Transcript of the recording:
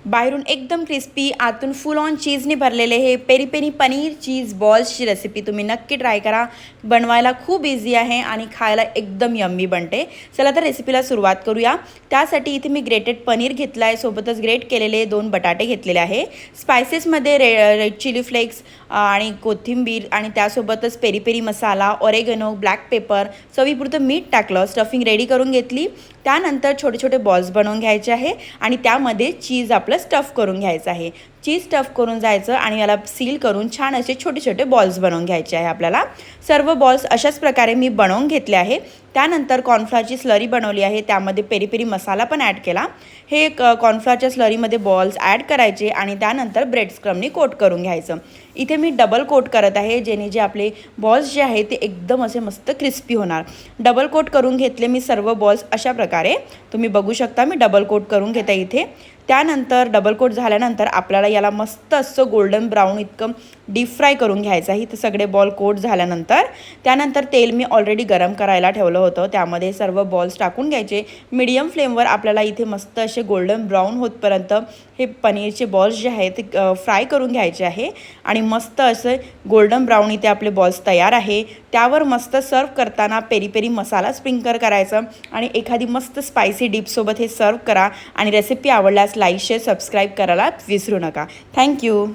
बाहेरून एकदम क्रिस्पी, आतून फुल ऑन चीजने भरलेले हे पेरी पेरी पनीर चीज बॉल्सची रेसिपी तुम्ही नक्की ट्राय करा. बनवायला खूप इझी आहे आणि खायला एकदम यम्मी बनते. चला तर रेसिपीला सुरुवात करूया. त्यासाठी इथे मी ग्रेटेड पनीर घेतलं आहे, सोबतच ग्रेट केलेले 2 बटाटे घेतलेले आहे. स्पायसेसमध्ये रेड चिली फ्लेक्स आणि कोथिंबीर आणि त्यासोबतच पेरी पेरी मसाला, ऑरेगनो, ब्लॅक पेपर, चवीपुरतं मीठ टाकलं. स्टफिंग रेडी करून घेतली. त्यानंतर छोटे छोटे बॉल्स बनवून घ्यायचे आहे आणि त्यामध्ये चीज आपलं स्टफ करून घ्यायचं आहे. चीज स्टफ करून जायचं आणि याला सील करून छान असे छोटे छोटे बॉल्स बनवून घ्यायचे आहे आपल्याला. सर्व बॉल्स अशाच प्रकारे मी बनवून घेतले आहे. त्यानंतर कॉर्नफ्लॉरची स्लरी बनवली आहे, त्यामध्ये पेरी पेरी मसाला पण ॲड केला. हे कॉर्नफ्लॉरच्या स्लरीमध्ये बॉल्स ॲड करायचे आणि त्यानंतर ब्रेड स्क्रमनी कोट करून घ्यायचं. इथे मी डबल कोट करत आहे, जेणे जे आपले बॉल्स जे आहे ते एकदम असे मस्त क्रिस्पी होणार. डबल कोट करून घेतले मी सर्व बॉल्स अशा प्रकारे. तुम्ही बघू शकता मी डबल कोट करून घेते इथे. त्यानंतर डबल कोट झाल्यानंतर आपल्याला याला मस्त असं गोल्डन ब्राऊन इतकं डीप फ्राय करून घ्यायचं आहे. इथे सगळे बॉल कोट झाल्यानंतर त्यानंतर तेल मी ऑलरेडी गरम करायला ठेवलं होतं, त्यामध्ये सर्व बॉल्स टाकून घ्यायचे. मीडियम फ्लेमवर आपल्याला इथे मस्त असे गोल्डन ब्राऊन होतपर्यंत हे पनीरचे बॉल्स जे आहेत ते फ्राय करून घ्यायचे आहे. आणि मस्त असे गोल्डन ब्राऊन इथे आपले बॉल्स तयार आहे. त्यावर मस्त सर्व करताना पेरी पेरी मसाला स्प्रिंकल करायचं आणि एखादी मस्त स्पायसी डिपसोबत हे सर्व करा. आणि रेसिपी आवडल्यास लाईक शेअर सबस्क्राईब करायला विसरू नका. थँक्यू.